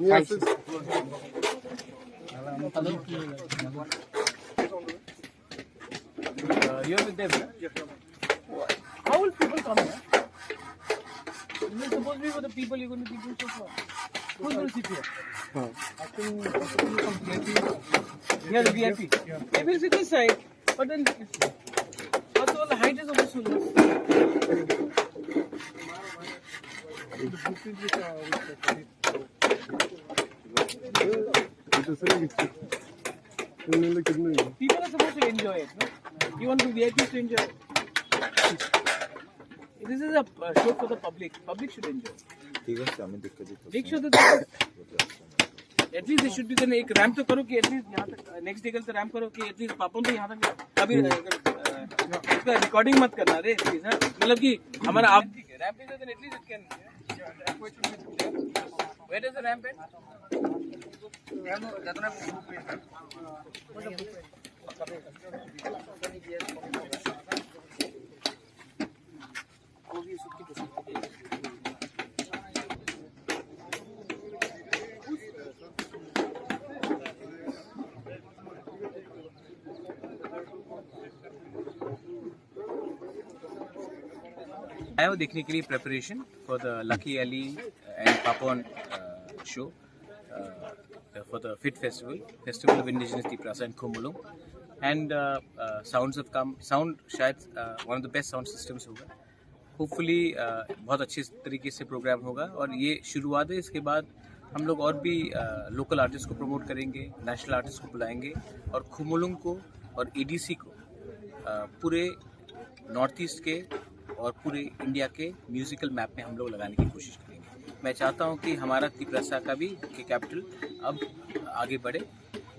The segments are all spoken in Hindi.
You're with them, how will people come here? This is supposed to be for the people you're going to keep so far. Who's going to sit here? I think some VIP. Yeah, the VIP. Yeah. They will sit this side, but then first of all, the height is almost so low. People are supposed to enjoy it, no? You want the VIPs to enjoy it. This is a show for the public. Public should enjoy. Make sure that at least they should be then एक रैम्प तो करो कि at least यहाँ तक next day कल तो रैम्प करो कि at least पापों तो यहाँ तक कभी इसका recording मत करना रे प्लीज हाँ मतलब कि हमारा आप ramp is then at least it can where does the ramp end? आया हो देखने के लिए preparation for the Lucky Ali and Papon show for the fit festival of indigenous Tiprasa and Khumulwng and sounds of come sound शायद one of the best sound systems होगा होपफुली बहुत अच्छे तरीके से प्रोग्राम होगा और ये शुरुआत है। इसके बाद हम लोग और भी लोकल आर्टिस्ट को प्रमोट करेंगे, नेशनल आर्टिस्ट को बुलाएंगे और खुमुलुंग को और एडीसी को पूरे नॉर्थ ईस्ट के और पूरे इंडिया के म्यूजिकल मैप में हम लोग लगाने की कोशिश करेंगे। मैं चाहता हूं कि हमारा तिप्रासा का भी कैपिटल अब आगे बढ़े,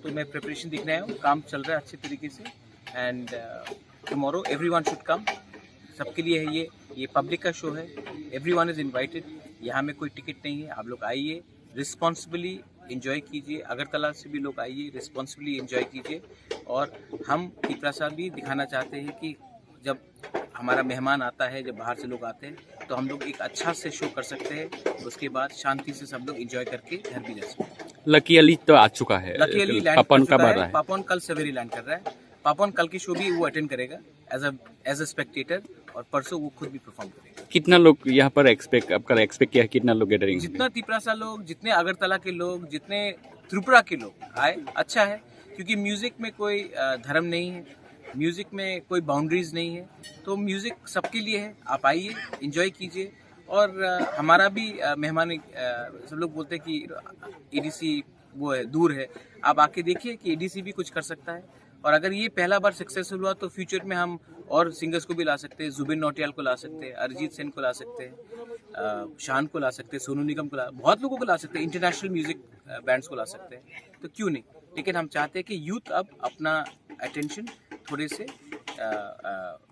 तो मैं प्रिपरेशन देखने आया हूँ, काम चल रहा है अच्छे तरीके से and tomorrow everyone should come. सबके लिए है ये पब्लिक का शो है, एवरीवन इज़ इनवाइटेड। यहाँ में कोई टिकट नहीं है, आप लोग आइए, रिस्पॉन्सिबली एंजॉय कीजिए। अगरतला से भी लोग आइए, रिस्पॉन्सिबली एंजॉय कीजिए। और हम तिप्रासा भी दिखाना चाहते हैं कि जब हमारा मेहमान आता है, जब बाहर से लोग आते हैं, तो हम लोग एक अच्छा से शो कर सकते हैं। उसके बाद शांति से सब लोग एंजॉय करके घर भी जा सकते हैं। लकी अली तो आ चुका है, लकी अली लैंड कर चुका है। पापोन कल सवेरे लैंड कर रहा है। पापोन कल की शो भी वो अटेंड करेगा एज अ स्पेक्टेटर और परसों वो खुद भी परफॉर्म करेगा। कितना लोग यहाँ पर एक्सपेक्ट किया है? कितना लोग गैदरिंग? जितना तिप्रासा लोग, जितने अगरतला के लोग, जितने त्रिपुरा के लोग आए, अच्छा है, क्योंकि म्यूजिक में कोई धर्म नहीं है, म्यूजिक में कोई बाउंड्रीज नहीं है, तो म्यूजिक सबके लिए है। आप आइए, एंजॉय कीजिए। और हमारा भी मेहमान सब लोग बोलते हैं कि एडीसी वो है, दूर है, आप आके देखिए कि एडीसी भी कुछ कर सकता है। और अगर ये पहला बार सक्सेसफुल हुआ तो फ्यूचर में हम और सिंगर्स को भी ला सकते हैं, जुबिन नौटियाल को ला सकते हैं, अरिजीत सिंह को ला सकते हैं, शान को ला सकते हैं, सोनू निगम को बहुत लोगों को ला सकते हैं, इंटरनेशनल म्यूजिक बैंड्स को ला सकते हैं, तो क्यों नहीं। लेकिन हम चाहते हैं कि यूथ अब अपना अटेंशन थोड़े से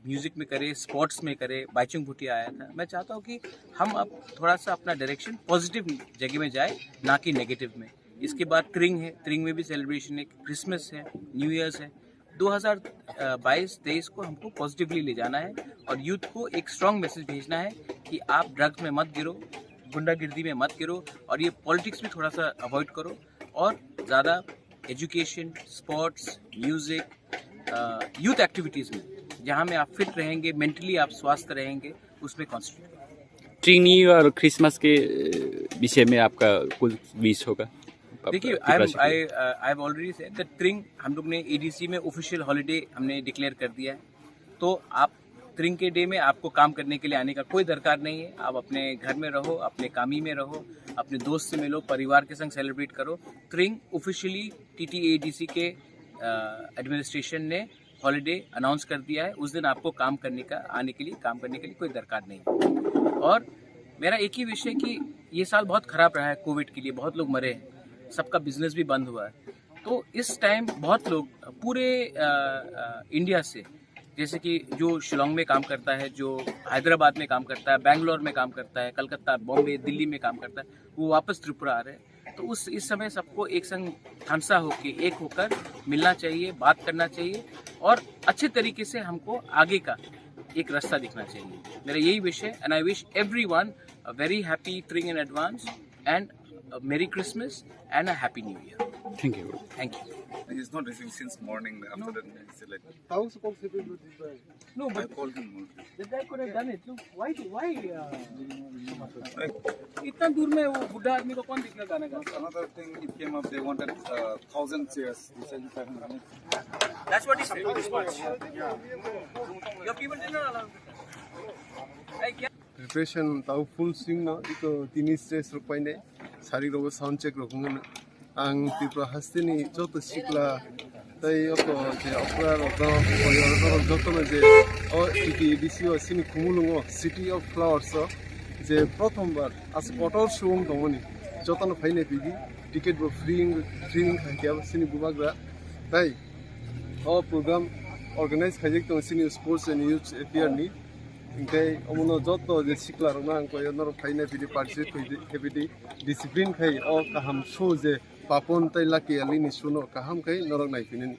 म्यूजिक में करे, स्पोर्ट्स में करे। बाइचुंग भूटिया आया था, मैं चाहता हूँ कि हम अब थोड़ा सा अपना डायरेक्शन पॉजिटिव जगह में जाए, ना कि नेगेटिव में। इसके बाद त्रिंग है, त्रिंग में भी सेलिब्रेशन है, क्रिसमस है, न्यू ईयर्स है। 2022-23 को हमको पॉजिटिवली ले जाना है और यूथ को एक स्ट्रॉन्ग मैसेज भेजना है कि आप ड्रग्स में मत गिरो, गुंडागिर्दी में मत गिरो, और ये पॉलिटिक्स भी थोड़ा सा अवॉइड करो और ज़्यादा education, sports, music, youth activities में, जहाँ में आप फिट रहेंगे, मेंटली आप स्वस्थ रहेंगे, उसमें कॉन्सेंट्रेट करें। ट्री न्यू ईयर और क्रिसमस के विषय में आपका कुछ विश होगा? देखिए, I have already said that Tring हम लोग ने एडीसी में ऑफिशियल हॉलीडे हमने डिक्लेयर कर दिया है, तो आप त्रिंग के डे में आपको काम करने के लिए आने का कोई दरकार नहीं है। आप अपने घर में रहो, अपने कामी में रहो, अपने दोस्त से मिलो, परिवार के संग सेलिब्रेट करो। त्रिंग ऑफिशियली टीटीएडीसी के एडमिनिस्ट्रेशन ने हॉलीडे अनाउंस कर दिया है। उस दिन आपको काम करने के लिए कोई दरकार नहीं। और मेरा एक ही विषय कि ये साल बहुत खराब रहा है कोविड के लिए, बहुत लोग मरे हैं, सबका बिजनेस भी बंद हुआ है। तो इस टाइम बहुत लोग पूरे इंडिया से, जैसे कि जो शिलोंग में काम करता है, जो हैदराबाद में काम करता है, बेंगलोर में काम करता है, कलकत्ता, बॉम्बे, दिल्ली में काम करता है, वो वापस त्रिपुरा आ रहे हैं। तो इस समय सबको एक संग थानसा होकर, एक होकर मिलना चाहिए, बात करना चाहिए और अच्छे तरीके से हमको आगे का एक रास्ता दिखना चाहिए। मेरा यही विश है and I wish everyone a very happy Tring in advance and Merry Christmas and a Happy New Year. Thank you. Thank you. He's not receiving since morning. After that, he said like, No, I called him. the guy could have done it. Look, why? इतना दूर में वो बुढ़ा आदमी को कौन दिखना गाना गाता? Another thing, it came up. They wanted 1,000 chairs. He said 500. That's what he said. This much. Your people did not allow. Hey, क्या? Preparation tahu full swing na itu tini stage rupai ne sari rogo sound check rokungan ang tipra hastini joto sikla tai oko je opera rogo koyor joto na je o city DC o sini kumulungo City of Flowers o je prothom bar as kotor showung domoni joto na phaine bigi ticket bo freeing khakia sini bubagra tai o program organize khajek to sini sports and youth appear ni Ingkai omono joto je sikla rona angko yonor phaina bidi participate hebidi discipline khai o kaham show je papon tai laki alini suno kaham khai norok nai pinini